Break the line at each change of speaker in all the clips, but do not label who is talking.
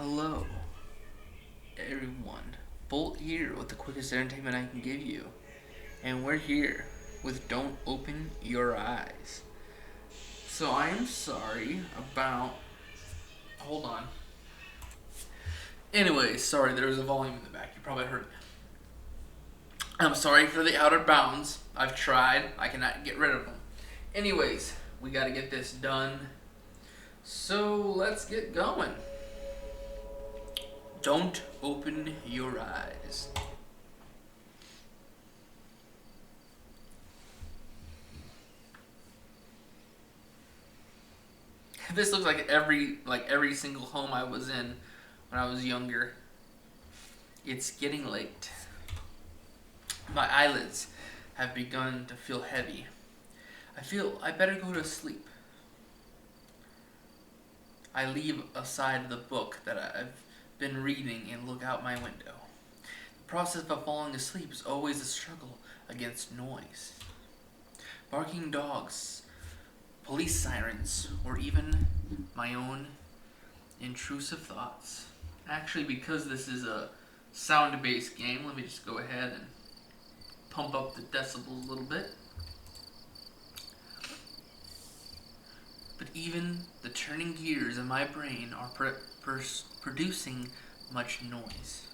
Hello, everyone. Bolt here with the quickest entertainment I can give you. And we're here with Don't Open Your Eyes. So I am sorry about. Hold on. Anyways, sorry, there was a volume in the back. You probably heard it. I'm sorry for the outer bounds. I've tried. I cannot get rid of them. Anyways, we gotta get this done. So let's get going. Don't open your eyes. This looks like every single home I was in when I was younger. It's getting late. My eyelids have begun to feel heavy. I feel I better go to sleep. I leave aside the book that I've been reading and look out my window. The process of falling asleep is always a struggle against noise. Barking dogs, police sirens, or even my own intrusive thoughts. Actually, because this is a sound-based game, let me just go ahead and pump up the decibels a little bit. But even the turning gears in my brain are producing much noise.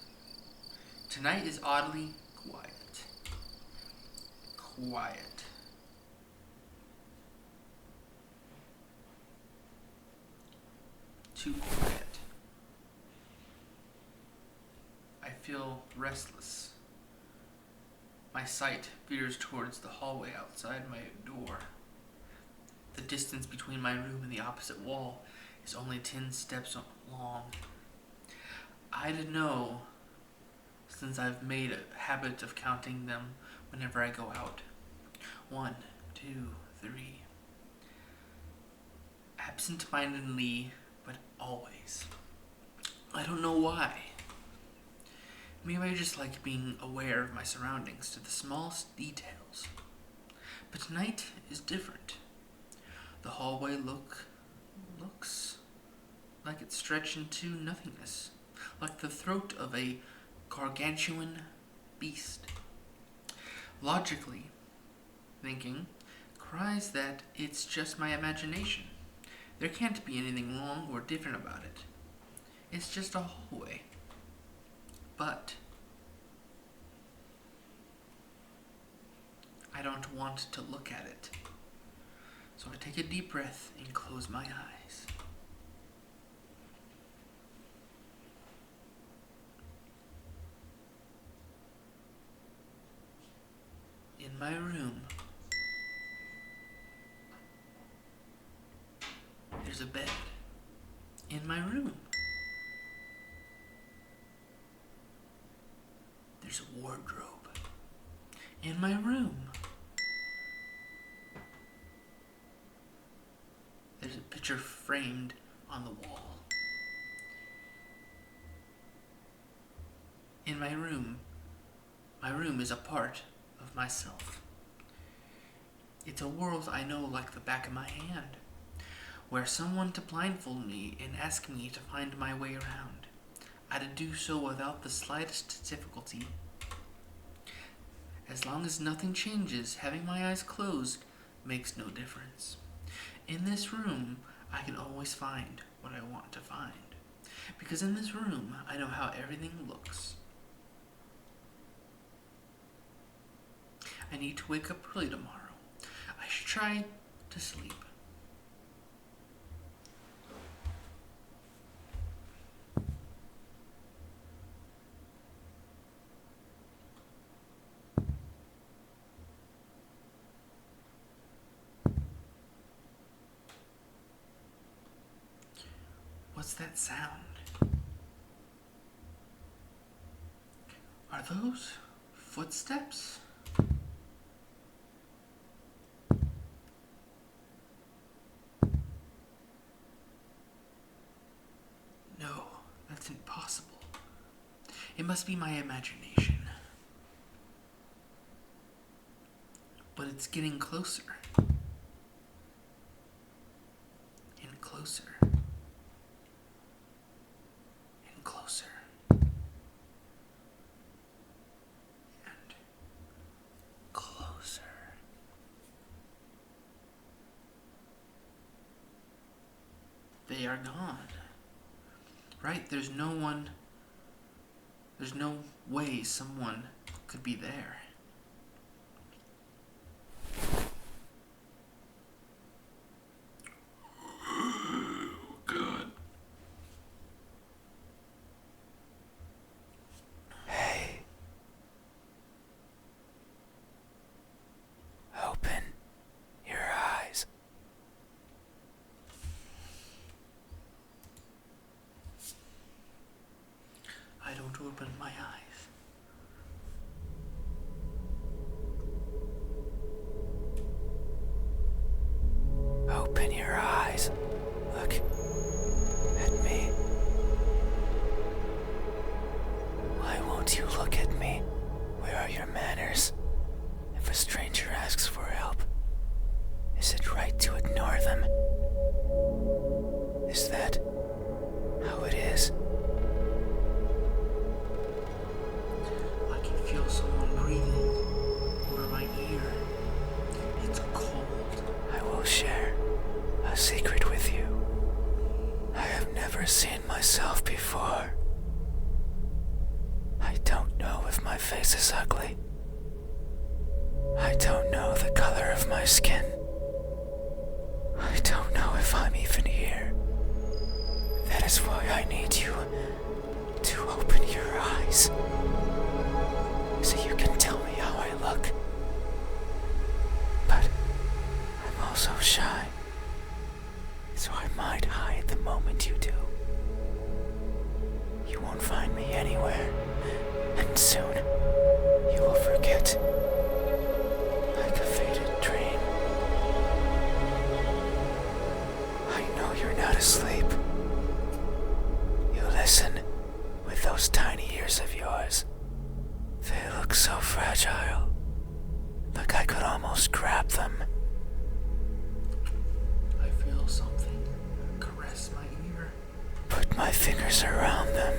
Tonight is oddly quiet. Quiet. Too quiet. I feel restless. My sight veers towards the hallway outside my door. The distance between my room and the opposite wall is only 10 steps long. I'd know, since I've made a habit of counting them whenever I go out. 1, 2, 3. Absent-mindedly, but always. I don't know why. Maybe I just like being aware of my surroundings to the smallest details. But tonight is different. The hallway looks like it's stretched into nothingness, like the throat of a gargantuan beast. Logically thinking, cries that it's just my imagination. There can't be anything wrong or different about it. It's just a hallway. But I don't want to look at it. So I take a deep breath and close my eyes. In my room, there's a bed. In my room, there's a wardrobe. In my room, there's a picture framed on the wall. In my room is a part of myself. It's a world I know like the back of my hand, where someone to blindfold me and ask me to find my way around. I'd do so without the slightest difficulty. As long as nothing changes, having my eyes closed makes no difference. In this room, I can always find what I want to find. Because in this room, I know how everything looks. I need to wake up early tomorrow. I should try to sleep. What's that sound? Are those footsteps? No, that's impossible. It must be my imagination. But it's getting closer. And closer. they are gone. Right? There's no way someone could be there. God.
Hey. Open your eyes.
I don't open my eyes.
Open your eyes. Look at me. Why won't you look at me? Where are your manners? If a stranger asks for help, is it right to ignore them? Is that how it is?
I can feel someone breathing over my ear. It's cold.
I will share a secret with you. I have never seen myself before. I don't know if my face is ugly. I don't know the color of my skin. I don't know if I'm even here. That is why I need you to open your eyes, so you can tell me how I look. But I'm also shy, so I might hide the moment you do. You won't find me anywhere, and soon you will forget, like a faded dream. I know you're not asleep. You listen with those tiny ears of yours. They look so fragile, like I could almost grab them.
I feel something caress my ear.
Put my fingers around them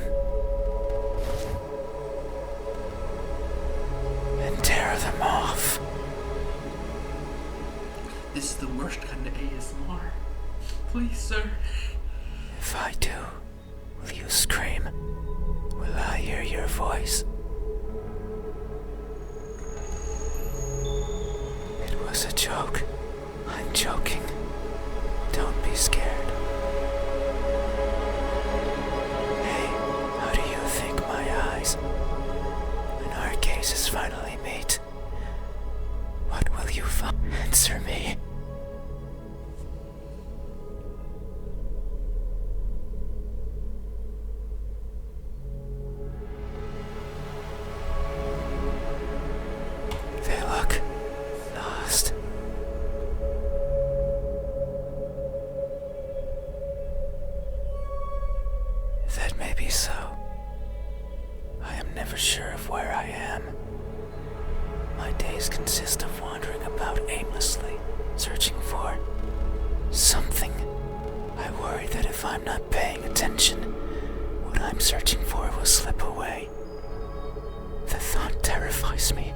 and tear them off.
This is the worst kind of ASMR. Please, sir.
If I do, will you scream? Will I hear your voice? It was a joke. I'm joking. Don't be scared. Hey, how do you think my eyes, when our cases finally meet, what will you find? Answer me. They look lost. That may be so. I am never sure of where I am. My days consist of wandering about aimlessly, searching for something. I worry that if I'm not paying attention, what I'm searching for will slip away. The thought terrifies me.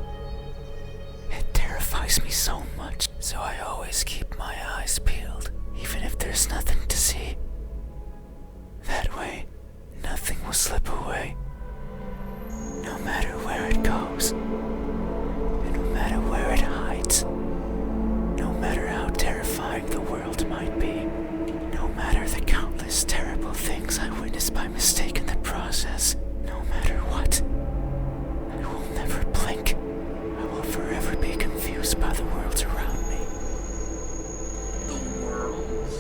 It terrifies me so much, so I always keep my eyes peeled, even if there's nothing to see. That way, nothing will slip away, no matter where it goes, and no matter where it hides, no matter how terrifying the world might be, no matter the countless terrible things I witnessed by mistake in the process, no matter what. I will never blink. I will forever be confused by the worlds around me.
The worlds?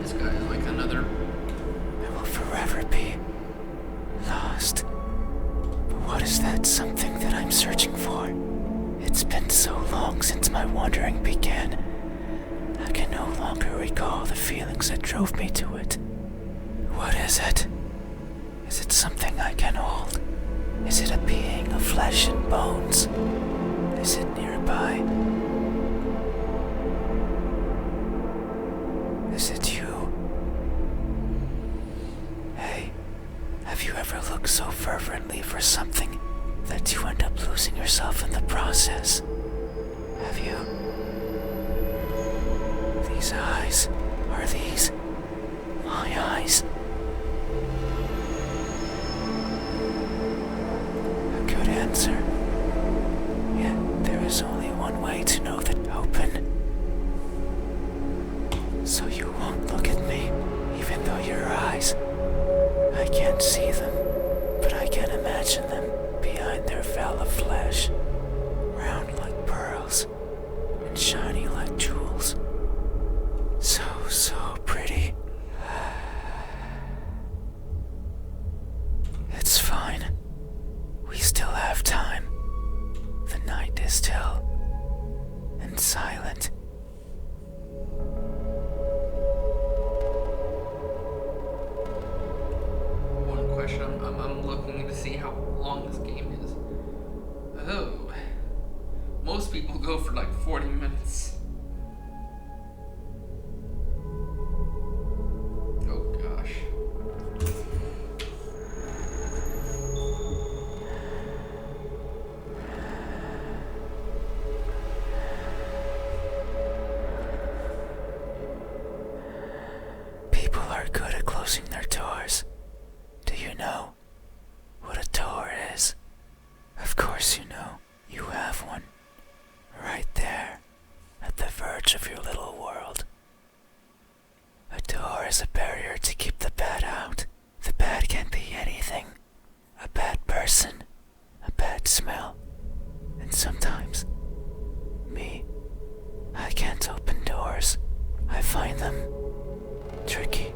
This guy is like another.
I will forever be lost. But what is that something that I'm searching for? It's been so long since my wandering began. I can no longer recall the feelings that drove me to it. What is it? Is it something I can hold? Is it a being of flesh and bones? Is it nearby? Is it you? Hey, have you ever looked so fervently for something that you end up losing yourself in the process? Have you? These eyes Are these my eyes? A good answer. Yet there is only one way to know that open. So you won't look at me, even though your eyes, I can't see them, but I can imagine them behind their veil of flesh, round like pearls and shiny like jewels. So pretty. It's fine. We still have time. The night is still and silent.
One question, I'm looking to see how long this game is. Oh. Most people go for like 40 minutes. Oh gosh.
People are good at closing their doors. Do you know what a door is? Of course you know. You have one. Right there, at the verge of your little world. A door is a barrier to keep the bad out. The bad can be anything. A bad person, a bad smell, and sometimes, me. I can't open doors. I find them tricky.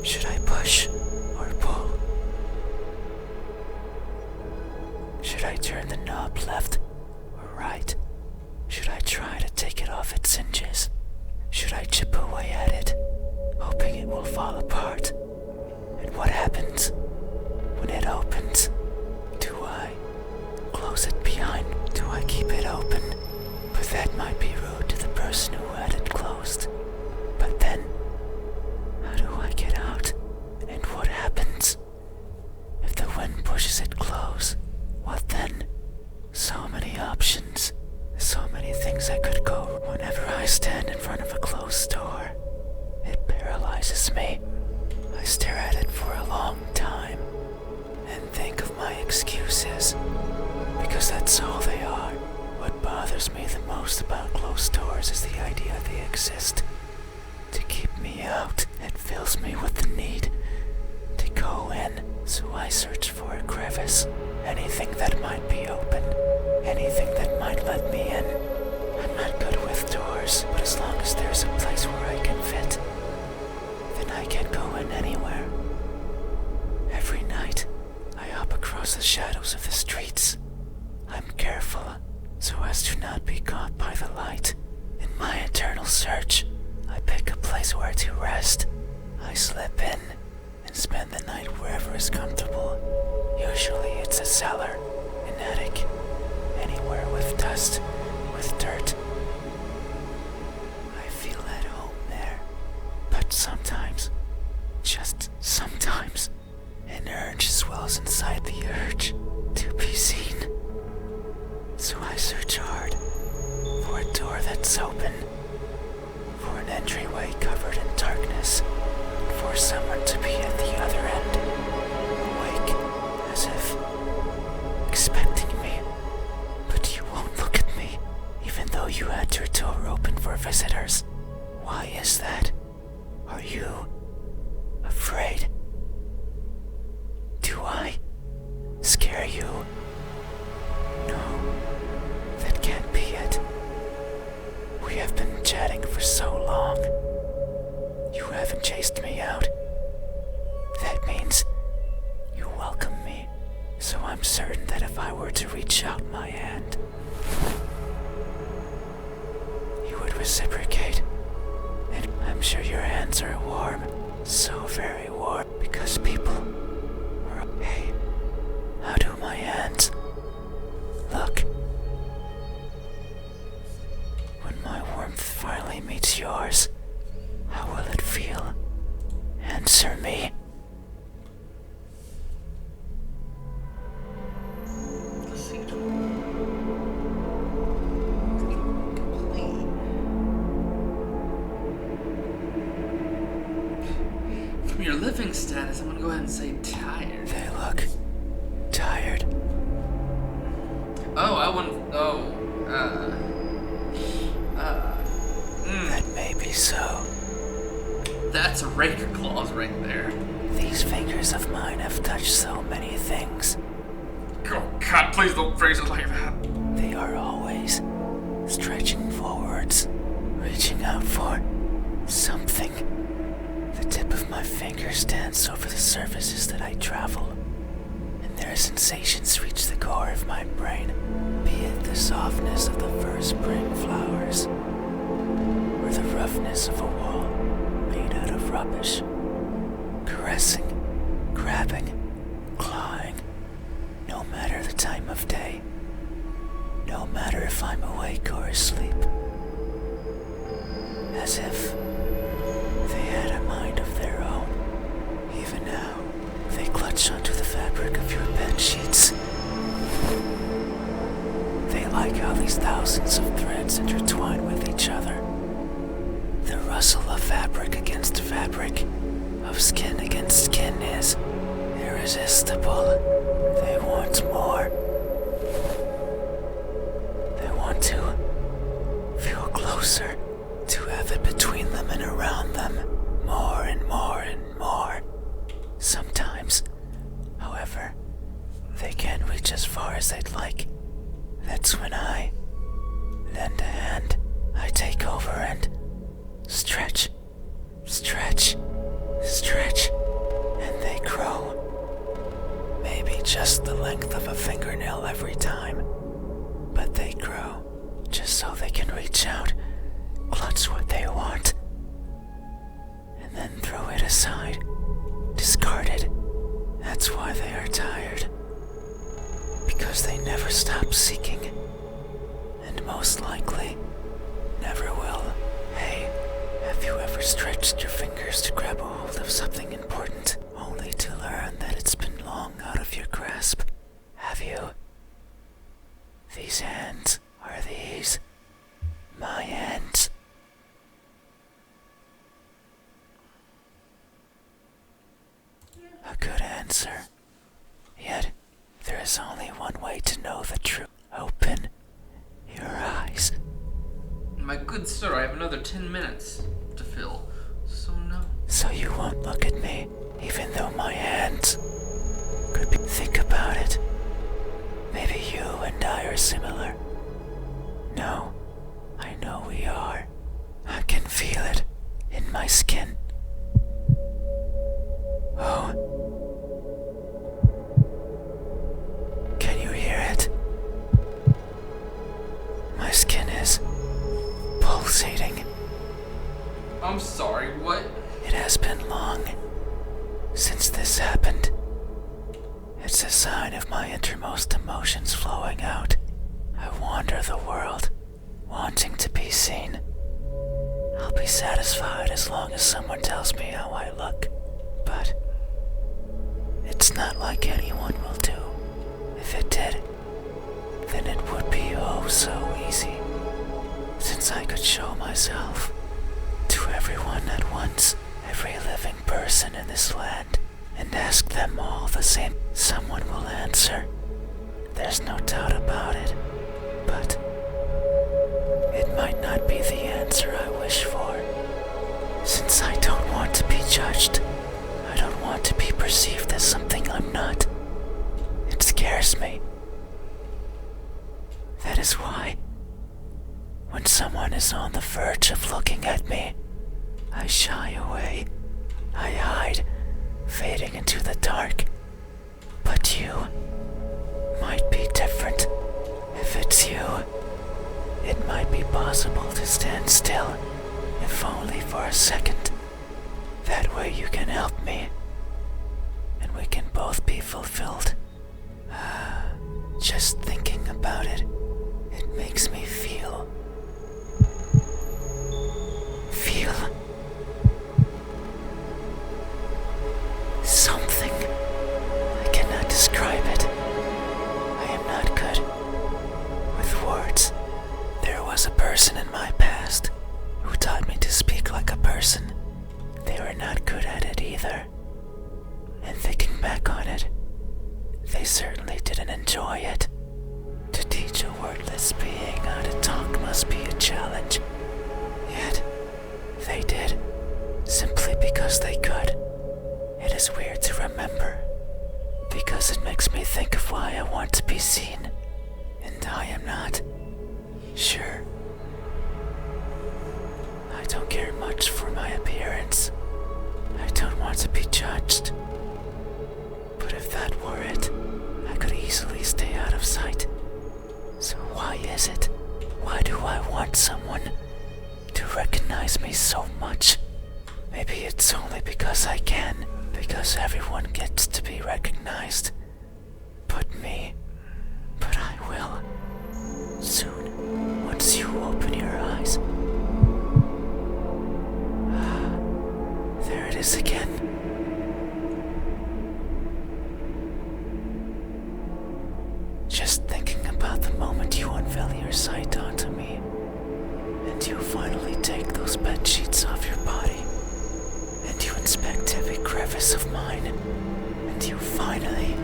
Should I push or pull? Should I turn the knob left or right? Should I try to take it off its hinges? Should I chip away at it, hoping it will fall apart? And what happens when it opens? Do I close it behind? Do I keep it open? But that might be rude to the person who had it closed. But then, how do I get out? And what happens if the wind pushes it close? What then? So many options. So many things I could go. Whenever I stand in front of a closed door, it paralyzes me. I stare at it for a long time and think of my excuses, because that's all they are. What bothers me the most about closed doors is the idea they exist to keep me out. It fills me with the need to go in, so I search for a crevice, anything that might be open, anything that might let me in. I'm not good with doors, but as long as there's a place where I can fit, then I can go in anywhere. Every night, I hop across the shadows of the streets. I'm careful so as to not be caught by the light. In my eternal search, I pick a place where to rest. I slip in and spend the night wherever is comfortable. Usually it's a cellar, an attic, anywhere with dust, with dirt. I feel at home there. But sometimes, just sometimes, an urge swells inside the urge to be seen. So I search hard for a door that's open, for an entryway covered in darkness, for someone to be at the other end, awake, as if expecting me. But you won't look at me, even though you had your door open for visitors. Why is that? Are you afraid? Do I scare you? No, that can't be it. We have been chatting for so long. You haven't chased me out. That means you welcome me. So I'm certain that if I were to reach out my hand, you would reciprocate. And I'm sure your hands are warm.
status. I'm gonna go ahead and say tired.
They look tired.
Oh, I wouldn't. Oh,
That may be so.
That's Raker claws right there.
These fingers of mine have touched so many things.
Oh, God, please don't phrase it like that.
They are always stretching forwards, reaching out for something. The tip of my fingers dance over the surfaces that I travel, and their sensations reach the core of my brain, be it the softness of the first spring flowers, or the roughness of a wall made out of rubbish. Caressing, grabbing, clawing, no matter the time of day, no matter if I'm awake or asleep. As if they had a mind of their own. Even now, they clutch onto the fabric of your bed sheets. They like how these thousands of threads intertwine with each other. The rustle of fabric against fabric, of skin against skin is irresistible. They want more. They want to feel closer, to have it between them and around them, more and more and more. Sometimes, however, they can't reach as far as they'd like. That's when I lend a hand. I take over and stretch, stretch, stretch, and they grow. Maybe just the length of a fingernail every time, but they grow just so they can reach out, clutch what they want, and then throw it aside, discard it. That's why they are tired. Because they never stop seeking, and most likely never will. Hey, have you ever stretched your fingers to grab a hold of something important, only to learn that it's been long out of your grasp? Have you? These hands are these my hands. A good answer. Yet, there is only one way to know the truth. Open your eyes.
My good sir, I have another 10 minutes to fill, so no.
So you won't look at me, even though my hands could be. Think about it. Maybe you and I are similar. No, I know we are. I can feel it in my skin. Oh. Can you hear it? My skin is pulsating.
I'm sorry, what?
It has been long since this happened. It's a sign of my innermost emotions flowing out. I wander the world, wanting to be seen. I'll be satisfied as long as someone tells me how I look. But it's not like anyone will do. If it did, then it would be oh so easy. Since I could show myself to everyone at once, every living person in this land, and ask them all the same, someone will answer. There's no doubt about it. But it might not be the answer I wish for. Since I don't want to be judged, I don't want to be perceived as something I'm not. It scares me. That is why, when someone is on the verge of looking at me, I shy away. I hide, fading into the dark. But you might be different. If it's you, it might be possible to stand still, if only for a second. That way you can help me, and we can both be fulfilled. Just thinking about it, it makes me feel something. I cannot describe it. I am not good with words. There was a person in my past who taught me to speak like a person. They were not good at it either. This being out of talk must be a challenge. Yet, they did, simply because they could. It is weird to remember, because it makes me think of why I want to be seen, and I am not. Sure, I don't care much for my appearance. I don't want to be judged. But if that were it, I could easily stay out of sight. So why is it? Why do I want someone to recognize me so much? Maybe it's only because I can, because everyone gets to be recognized. But me. But I will. Soon, once you open your eyes. There it is again. Just thinking about the moment you unveil your sight onto me, and you finally take those bed sheets off your body, and you inspect every crevice of mine, and you finally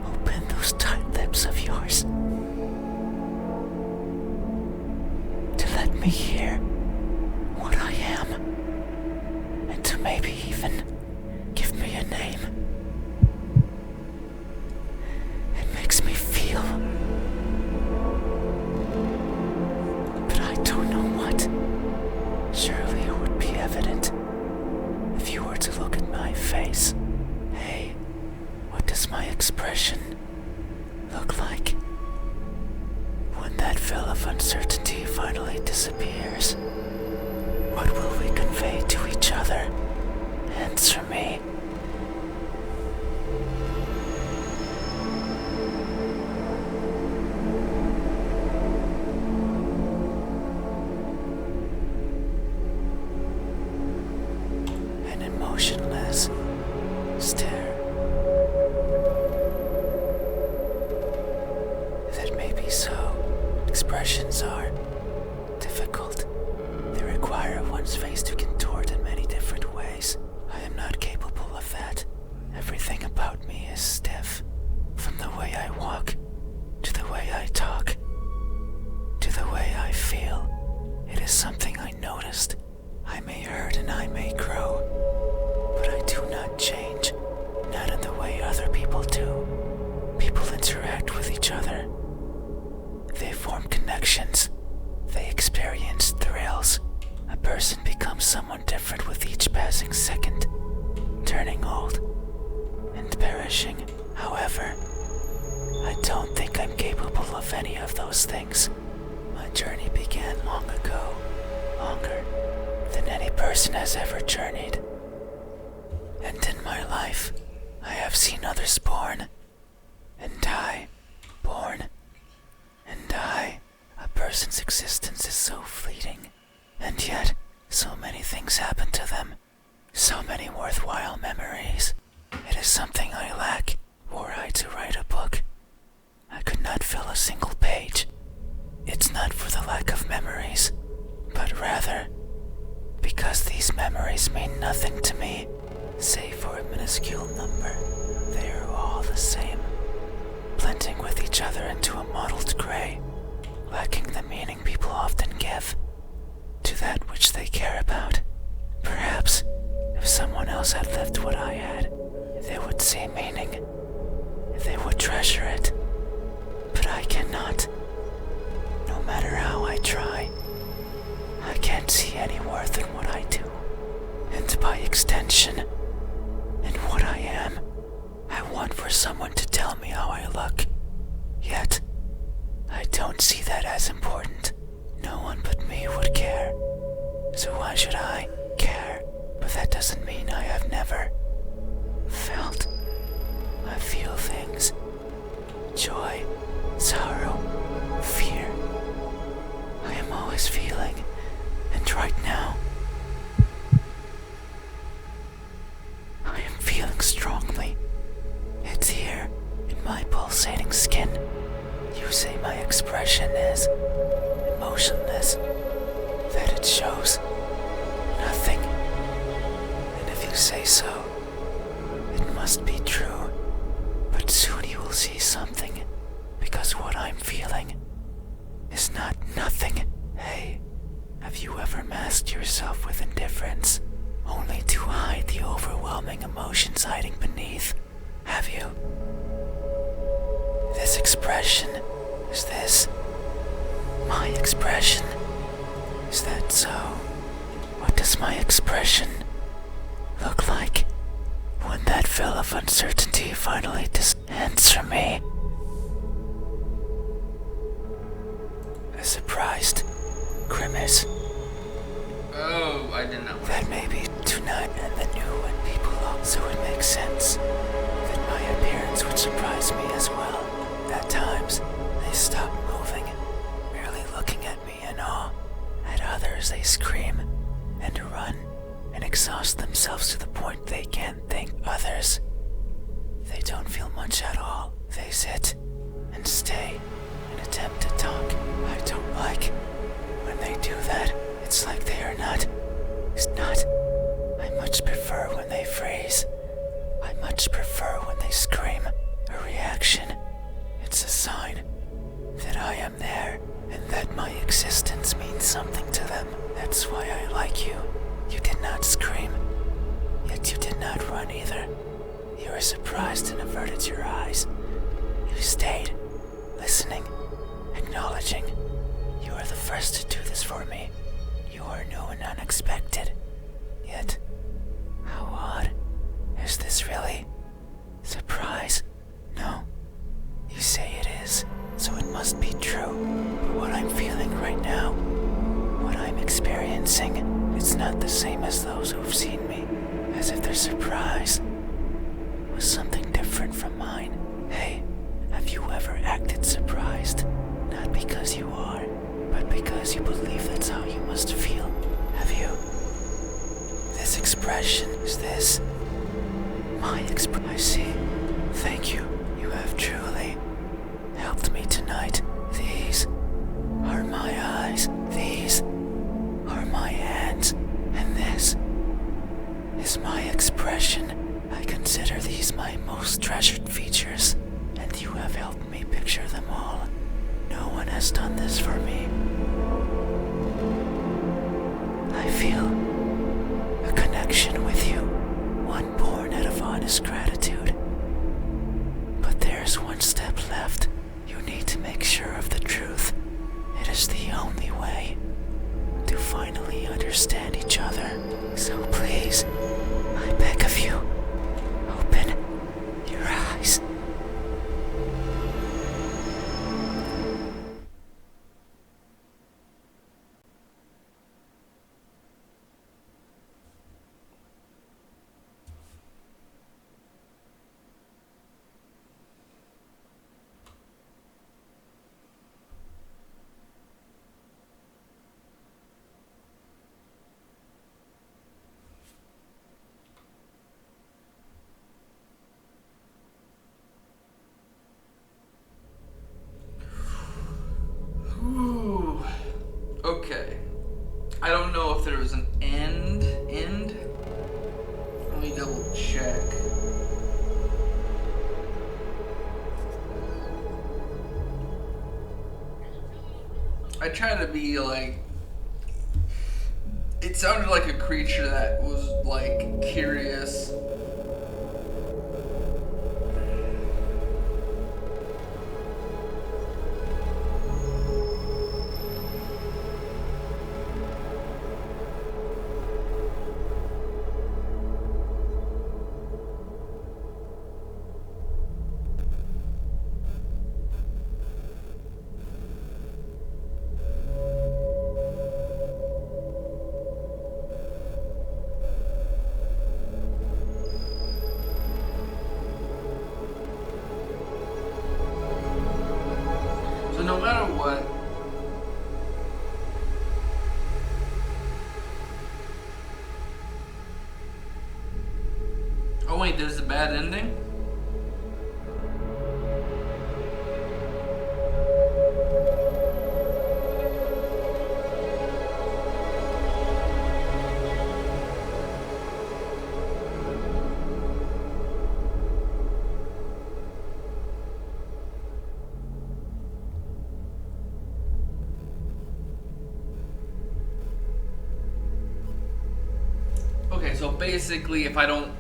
open those tight lips of yours to let me hear what I am, and to maybe even give me a name. It makes me feel, but I don't know what. Surely it would be evident if you were to look at my face. Hey, what does my expression look like? When that veil of uncertainty finally disappears, what will we convey to each other? Answer me. An emotionless stare. That may be so. Expressions are difficult. They require one's face to contort in many different ways. I am not capable of that. Everything about me is stiff. From the way I walk, to the way I talk, to the way I feel. It is something I noticed. I may hurt and I may grow, but I do not change. Not in the way other people do. People interact with each other. They form connections. They experience thrills. A person becomes someone different with each passing second, turning old and perishing. However, I don't think I'm capable of any of those things. My journey began long ago, longer than any person has ever journeyed. And in my life, I have seen others born and die, born and die. A person's existence is so fleeting, and yet so many things happen to them, so many worthwhile memories. It is something I lack, were I to write a book. I could not fill a single page. It's not for the lack of memories, but rather because these memories mean nothing to me, save for a minuscule number. They are all the same, blending with each other into a mottled gray, lacking the meaning people often give to that which they care about. Perhaps if someone else had lived what I had, they would see meaning. They would treasure it. But I cannot. No matter how I try, I can't see any worth in what I do. And by extension, in what I am, I want for someone to tell me how I look. Yet, I don't see that as important. No one but me would care. So why should I care? But that doesn't mean I have never felt. I feel things. Joy, sorrow, fear. I am always feeling. And right now, I am feeling strongly. It's here, in my pulsating skin. You say my expression is emotionless, that it shows nothing. And if you say so, it must be true. But soon you will see something. ever masked yourself with indifference, only to hide the overwhelming emotions hiding beneath? Have you? This expression, is this my expression? Is that so? What does my expression look like when that veil of uncertainty finally ends from me? A surprised grimace.
Oh, I did not.
That may be tonight and the new when people look, so it makes sense that my appearance would surprise me as well. At times, they stop moving, merely looking at me in awe. At others, they scream and run and exhaust themselves to the point they can't think. Others, they don't feel much at all. They sit and stay and attempt to talk. I don't like when they do that. It's like they are not. I much prefer when they freeze. I much prefer when they scream. A reaction. It's a sign that I am there and that my existence means something to them. That's why I like you. You did not scream, yet you did not run either. You were surprised and averted your eyes. You stayed, listening, acknowledging. You are the first to do this for me. You are new and unexpected. Yet, how odd. Is this really surprise? No. You say it is, so it must be true. But what I'm feeling right now, what I'm experiencing, it's not the same as those who've seen me. As if their surprise was something different from mine. Hey, have you ever acted surprised? Not because you are, but because you believe that's how you must feel. Have you? This expression, is this my expression? I see. Thank you. You have truly helped me tonight. These are my eyes. These are my hands. And this is my expression. I consider these my most treasured features, and you have helped me picture them all. No one has done this for me. I feel a connection with you, one born out of honest gratitude. But there's one step left. You need to make sure of the truth. It is the only way to finally understand each other. So please, I beg of you, open your eyes.
Ooh. Okay. I don't know if there was an end. Let me double check. I try to be like... It sounded like a creature that was like curious. So no matter what, oh wait, there's a bad ending? so basically, if I don't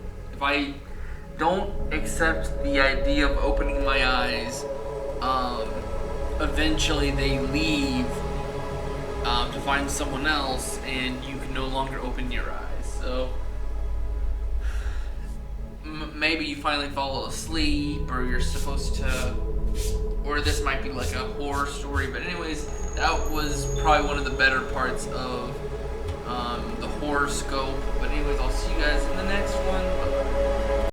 accept the idea of opening my eyes, eventually they leave to find someone else, and you can no longer open your eyes. So maybe you finally fall asleep, or you're supposed to, or this might be like a horror story. But anyways, that was probably one of the better parts of the horoscope. But anyways, I'll see you guys in the next one.